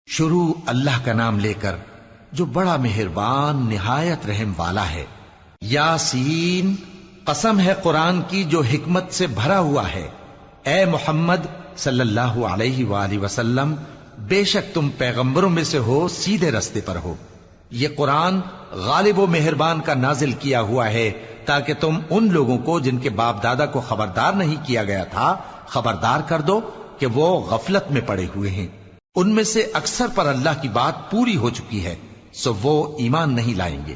شروع اللہ کا نام لے کر جو بڑا مہربان نہایت رحم والا ہے۔ یاسین، قسم ہے قرآن کی جو حکمت سے بھرا ہوا ہے۔ اے محمد صلی اللہ علیہ وآلہ وسلم، بے شک تم پیغمبروں میں سے ہو، سیدھے رستے پر ہو۔ یہ قرآن غالب و مہربان کا نازل کیا ہوا ہے تاکہ تم ان لوگوں کو جن کے باپ دادا کو خبردار نہیں کیا گیا تھا خبردار کر دو کہ وہ غفلت میں پڑے ہوئے ہیں۔ ان میں سے اکثر پر اللہ کی بات پوری ہو چکی ہے، سو وہ ایمان نہیں لائیں گے۔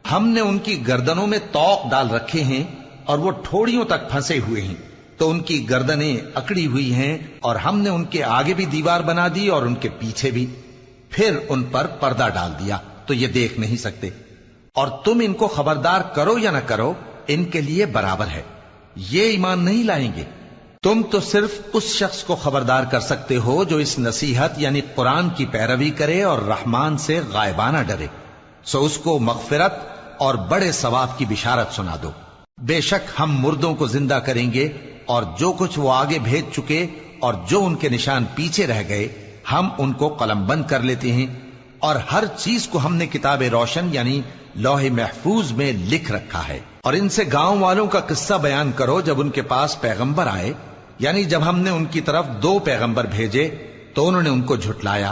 ہم نے ان کی گردنوں میں طوق ڈال رکھے ہیں اور وہ ٹھوڑیوں تک پھنسے ہوئے ہیں، تو ان کی گردنیں اکڑی ہوئی ہیں، اور ہم نے ان کے آگے بھی دیوار بنا دی اور ان کے پیچھے بھی، پھر ان پر پردہ ڈال دیا تو یہ دیکھ نہیں سکتے۔ اور تم ان کو خبردار کرو یا نہ کرو، ان کے لیے برابر ہے، یہ ایمان نہیں لائیں گے۔ تم تو صرف اس شخص کو خبردار کر سکتے ہو جو اس نصیحت یعنی قرآن کی پیروی کرے اور رحمان سے غائبانہ ڈرے، سو اس کو مغفرت اور بڑے ثواب کی بشارت سنا دو۔ بے شک ہم مردوں کو زندہ کریں گے، اور جو کچھ وہ آگے بھیج چکے اور جو ان کے نشان پیچھے رہ گئے ہم ان کو قلم بند کر لیتے ہیں، اور ہر چیز کو ہم نے کتاب روشن یعنی لوح محفوظ میں لکھ رکھا ہے۔ اور ان سے گاؤں والوں کا قصہ بیان کرو جب ان کے پاس پیغمبر آئے، یعنی جب ہم نے ان کی طرف 2 پیغمبر بھیجے تو انہوں نے ان کو جھٹلایا،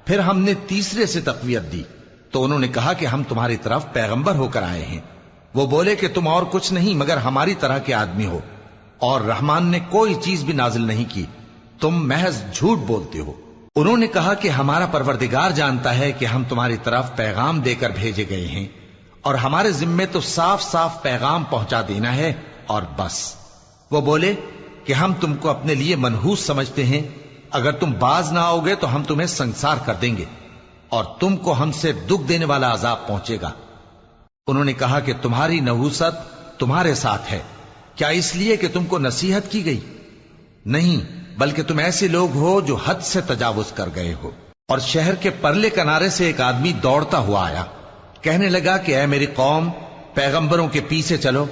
پھر ہم نے تیسرے سے تقویت دی تو انہوں نے کہا کہ ہم تمہاری طرف پیغمبر ہو کر آئے ہیں۔ وہ بولے کہ تم اور کچھ نہیں مگر ہماری طرح کے آدمی ہو، اور رحمان نے کوئی چیز بھی نازل نہیں کی، تم محض جھوٹ بولتے ہو۔ انہوں نے کہا کہ ہمارا پروردگار جانتا ہے کہ ہم تمہاری طرف پیغام دے کر بھیجے گئے ہیں، اور ہمارے ذمے تو صاف صاف پیغام پہنچا دینا ہے اور بس۔ وہ بولے کہ ہم تم کو اپنے لیے منحوس سمجھتے ہیں، اگر تم باز نہ آؤ گے تو ہم تمہیں سنسار کر دیں گے اور تم کو ہم سے دکھ دینے والا عذاب پہنچے گا۔ انہوں نے کہا کہ تمہاری نحوست تمہارے ساتھ ہے، کیا اس لیے کہ تم کو نصیحت کی گئی؟ نہیں، بلکہ تم ایسے لوگ ہو جو حد سے تجاوز کر گئے ہو۔ اور شہر کے پرلے کنارے سے ایک آدمی دوڑتا ہوا آیا، کہنے لگا کہ اے میری قوم، پیغمبروں کے پیچھے چلو،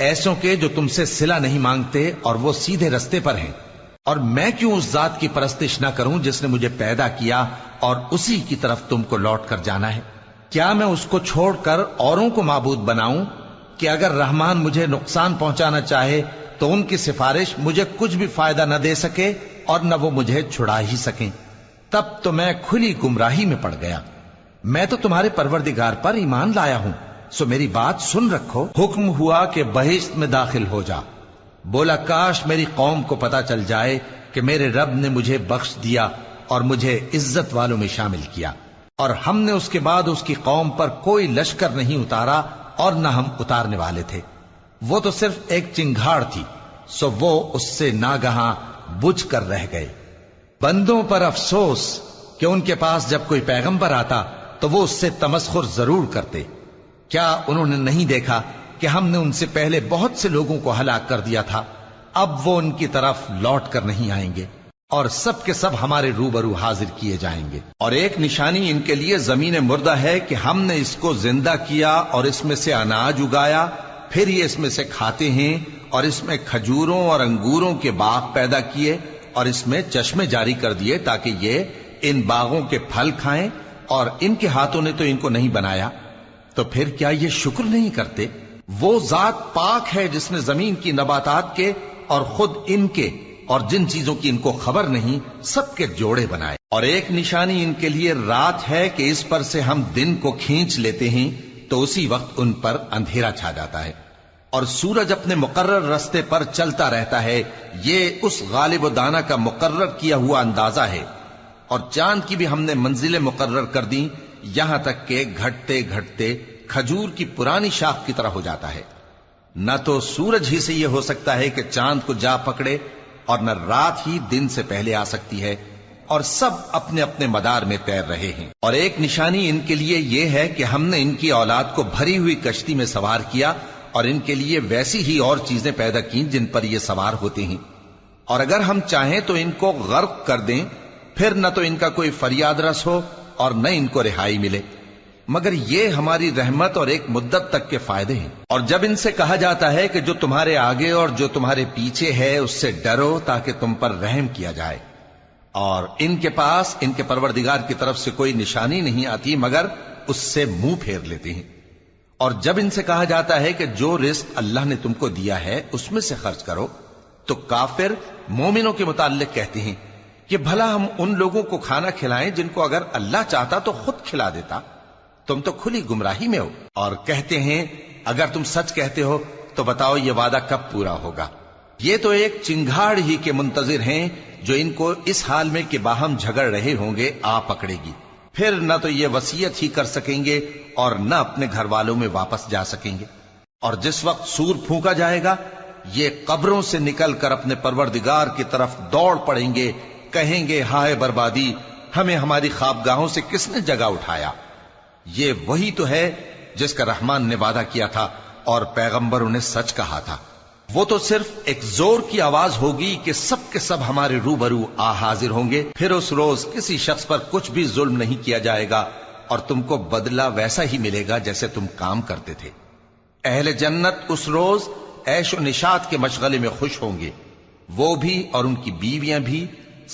ایسوں کے جو تم سے صلہ نہیں مانگتے اور وہ سیدھے رستے پر ہیں۔ اور میں کیوں اس ذات کی پرستش نہ کروں جس نے مجھے پیدا کیا اور اسی کی طرف تم کو لوٹ کر جانا ہے؟ کیا میں اس کو چھوڑ کر اوروں کو معبود بناؤں کہ اگر رحمان مجھے نقصان پہنچانا چاہے تو ان کی سفارش مجھے کچھ بھی فائدہ نہ دے سکے اور نہ وہ مجھے چھڑا ہی سکیں؟ تب تو میں کھلی گمراہی میں پڑ گیا۔ میں تو تمہارے پروردگار پر ایمان لایا ہوں، سو میری بات سن رکھو۔ حکم ہوا کہ بہشت میں داخل ہو جا۔ بولا کاش میری قوم کو پتا چل جائے کہ میرے رب نے مجھے بخش دیا اور مجھے عزت والوں میں شامل کیا، اور ہم نے اس کے بعد اس کی قوم پر کوئی لشکر نہیں اتارا اور نہ ہم اتارنے والے تھے۔ وہ تو صرف ایک چنگھاڑ تھی، سو وہ اس سے ناگہاں بجھ کر رہ گئے۔ بندوں پر افسوس کہ ان کے پاس جب کوئی پیغمبر آتا تو وہ اس سے تمسخر ضرور کرتے۔ کیا انہوں نے نہیں دیکھا کہ ہم نے ان سے پہلے بہت سے لوگوں کو ہلاک کر دیا تھا؟ اب وہ ان کی طرف لوٹ کر نہیں آئیں گے، اور سب کے سب ہمارے روبرو حاضر کیے جائیں گے۔ اور ایک نشانی ان کے لیے زمین مردہ ہے کہ ہم نے اس کو زندہ کیا اور اس میں سے اناج اگایا، پھر یہ اس میں سے کھاتے ہیں، اور اس میں کھجوروں اور انگوروں کے باغ پیدا کیے اور اس میں چشمے جاری کر دیے تاکہ یہ ان باغوں کے پھل کھائیں، اور ان کے ہاتھوں نے تو ان کو نہیں بنایا، تو پھر کیا یہ شکر نہیں کرتے؟ وہ ذات پاک ہے جس نے زمین کی نباتات کے اور خود ان کے اور جن چیزوں کی ان کو خبر نہیں سب کے جوڑے بنائے۔ اور ایک نشانی ان کے لیے رات ہے کہ اس پر سے ہم دن کو کھینچ لیتے ہیں تو اسی وقت ان پر اندھیرا چھا جاتا ہے، اور سورج اپنے مقرر رستے پر چلتا رہتا ہے، یہ اس غالب و دانا کا مقرر کیا ہوا اندازہ ہے۔ اور چاند کی بھی ہم نے منزلیں مقرر کر دیں، یہاں تک کہ گھٹتے گھٹتے کھجور کی پرانی شاخ کی طرح ہو جاتا ہے۔ نہ تو سورج ہی سے یہ ہو سکتا ہے کہ چاند کو جا پکڑے، اور نہ رات ہی دن سے پہلے آ سکتی ہے، اور سب اپنے اپنے مدار میں تیر رہے ہیں۔ اور ایک نشانی ان کے لیے یہ ہے کہ ہم نے ان کی اولاد کو بھری ہوئی کشتی میں سوار کیا، اور ان کے لیے ویسی ہی اور چیزیں پیدا کی جن پر یہ سوار ہوتے ہیں، اور اگر ہم چاہیں تو ان کو غرق کر دیں، پھر نہ تو ان کا کوئی فریاد رس ہو اور نہ ان کو رہائی ملے، مگر یہ ہماری رحمت اور ایک مدت تک کے فائدے ہیں۔ اور جب ان سے کہا جاتا ہے کہ جو تمہارے آگے اور جو تمہارے پیچھے ہے اس سے ڈرو تاکہ تم پر رحم کیا جائے، اور ان کے پاس ان کے پروردگار کی طرف سے کوئی نشانی نہیں آتی مگر اس سے منہ پھیر لیتے ہیں۔ اور جب ان سے کہا جاتا ہے کہ جو رزق اللہ نے تم کو دیا ہے اس میں سے خرچ کرو، تو کافر مومنوں کے متعلق کہتے ہیں کہ بھلا ہم ان لوگوں کو کھانا کھلائیں جن کو اگر اللہ چاہتا تو خود کھلا دیتا، تم تو کھلی گمراہی میں ہو۔ اور کہتے ہیں اگر تم سچ کہتے ہو تو بتاؤ یہ وعدہ کب پورا ہوگا؟ یہ تو ایک چنگھاڑ ہی کے منتظر ہیں جو ان کو اس حال میں کہ باہم جھگڑ رہے ہوں گے آ پکڑے گی، پھر نہ تو یہ وصیت ہی کر سکیں گے اور نہ اپنے گھر والوں میں واپس جا سکیں گے۔ اور جس وقت سور پھونکا جائے گا یہ قبروں سے نکل کر اپنے پروردگار کی طرف دوڑ پڑیں گے، کہیں گے ہائے بربادی، ہمیں ہماری خوابگاہوں سے کس نے جگہ اٹھایا۔ یہ وہی تو ہے جس کا رحمان نے وعدہ کیا تھا اور پیغمبروں نے سچ کہا تھا۔ وہ تو صرف ایک زور کی آواز ہوگی کہ سب کے سب ہمارے روبرو آ حاضر ہوں گے، پھر اس روز کسی شخص پر کچھ بھی ظلم نہیں کیا جائے گا اور تم کو بدلہ ویسا ہی ملے گا جیسے تم کام کرتے تھے۔ اہل جنت اس روز عیش و نشاط کے مشغلے میں خوش ہوں گے، وہ بھی اور ان کی بیویاں بھی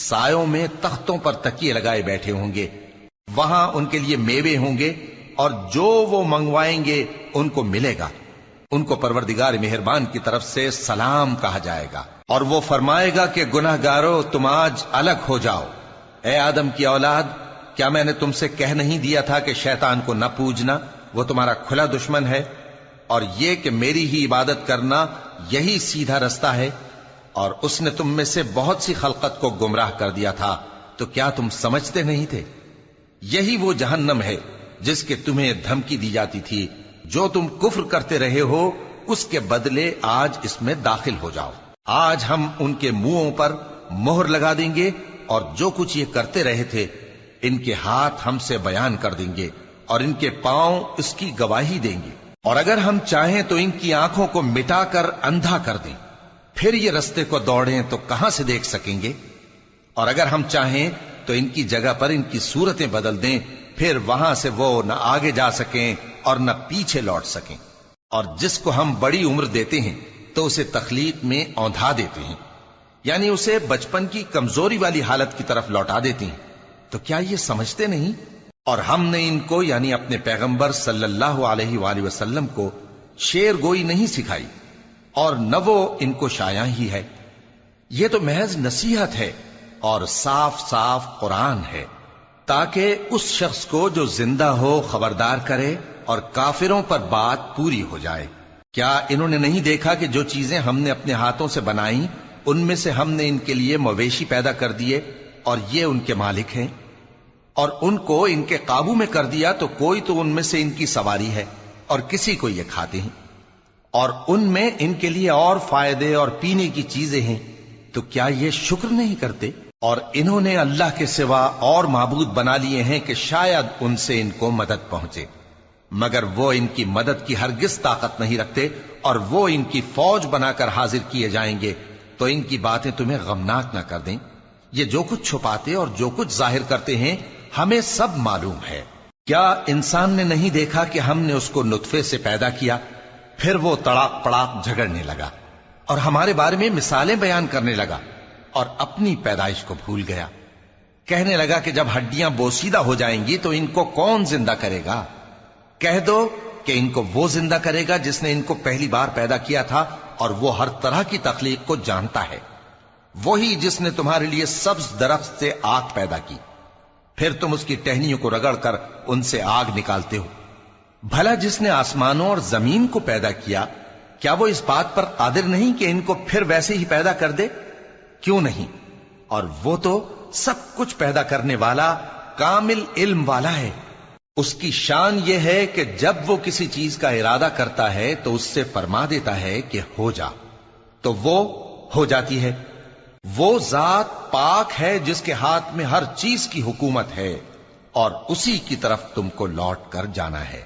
سایوں میں تختوں پر تکیے لگائے بیٹھے ہوں گے، وہاں ان کے لیے میوے ہوں گے اور جو وہ منگوائیں گے ان کو ملے گا۔ ان کو پروردگار مہربان کی طرف سے سلام کہا جائے گا، اور وہ فرمائے گا کہ گناہ گارو تم آج الگ ہو جاؤ۔ اے آدم کی اولاد، کیا میں نے تم سے کہہ نہیں دیا تھا کہ شیطان کو نہ پوجنا، وہ تمہارا کھلا دشمن ہے، اور یہ کہ میری ہی عبادت کرنا یہی سیدھا رستہ ہے؟ اور اس نے تم میں سے بہت سی خلقت کو گمراہ کر دیا تھا، تو کیا تم سمجھتے نہیں تھے؟ یہی وہ جہنم ہے جس کے تمہیں دھمکی دی جاتی تھی، جو تم کفر کرتے رہے ہو اس کے بدلے آج اس میں داخل ہو جاؤ۔ آج ہم ان کے منہوں پر مہر لگا دیں گے اور جو کچھ یہ کرتے رہے تھے ان کے ہاتھ ہم سے بیان کر دیں گے اور ان کے پاؤں اس کی گواہی دیں گے، اور اگر ہم چاہیں تو ان کی آنکھوں کو مٹا کر اندھا کر دیں، پھر یہ رستے کو دوڑیں تو کہاں سے دیکھ سکیں گے؟ اور اگر ہم چاہیں تو ان کی جگہ پر ان کی صورتیں بدل دیں، پھر وہاں سے وہ نہ آگے جا سکیں اور نہ پیچھے لوٹ سکیں۔ اور جس کو ہم بڑی عمر دیتے ہیں تو اسے تخلیق میں اوندھا دیتے ہیں، یعنی اسے بچپن کی کمزوری والی حالت کی طرف لوٹا دیتے ہیں۔ تو کیا یہ سمجھتے نہیں؟ اور ہم نے ان کو یعنی اپنے پیغمبر صلی اللہ علیہ وآلہ وسلم کو شعر گوئی نہیں سکھائی، اور نہ وہ ان کو شایع ہی ہے، یہ تو محض نصیحت ہے اور صاف صاف قرآن ہے، تاکہ اس شخص کو جو زندہ ہو خبردار کرے اور کافروں پر بات پوری ہو جائے۔ کیا انہوں نے نہیں دیکھا کہ جو چیزیں ہم نے اپنے ہاتھوں سے بنائیں ان میں سے ہم نے ان کے لیے مویشی پیدا کر دیے اور یہ ان کے مالک ہیں، اور ان کو ان کے قابو میں کر دیا تو کوئی تو ان میں سے ان کی سواری ہے اور کسی کو یہ کھاتے ہیں، اور ان میں ان کے لیے اور فائدے اور پینے کی چیزیں ہیں، تو کیا یہ شکر نہیں کرتے؟ اور انہوں نے اللہ کے سوا اور معبود بنا لیے ہیں کہ شاید ان سے ان کو مدد پہنچے، مگر وہ ان کی مدد کی ہرگز طاقت نہیں رکھتے، اور وہ ان کی فوج بنا کر حاضر کیے جائیں گے تو ان کی باتیں تمہیں غمناک نہ کر دیں۔ یہ جو کچھ چھپاتے اور جو کچھ ظاہر کرتے ہیں ہمیں سب معلوم ہے۔ کیا انسان نے نہیں دیکھا کہ ہم نے اس کو نطفے سے پیدا کیا، پھر وہ تڑاک پڑاک جھگڑنے لگا اور ہمارے بارے میں مثالیں بیان کرنے لگا اور اپنی پیدائش کو بھول گیا، کہنے لگا کہ جب ہڈیاں بوسیدہ ہو جائیں گی تو ان کو کون زندہ کرے گا؟ کہہ دو کہ ان کو وہ زندہ کرے گا جس نے ان کو پہلی بار پیدا کیا تھا، اور وہ ہر طرح کی تخلیق کو جانتا ہے، وہی جس نے تمہارے لیے سبز درخت سے آگ پیدا کی، پھر تم اس کی ٹہنیوں کو رگڑ کر ان سے آگ نکالتے ہو۔ بھلا جس نے آسمانوں اور زمین کو پیدا کیا، کیا وہ اس بات پر قادر نہیں کہ ان کو پھر ویسے ہی پیدا کر دے؟ کیوں نہیں؟ اور وہ تو سب کچھ پیدا کرنے والا کامل علم والا ہے۔ اس کی شان یہ ہے کہ جب وہ کسی چیز کا ارادہ کرتا ہے تو اس سے فرما دیتا ہے کہ ہو جا، تو وہ ہو جاتی ہے۔ وہ ذات پاک ہے جس کے ہاتھ میں ہر چیز کی حکومت ہے، اور اسی کی طرف تم کو لوٹ کر جانا ہے۔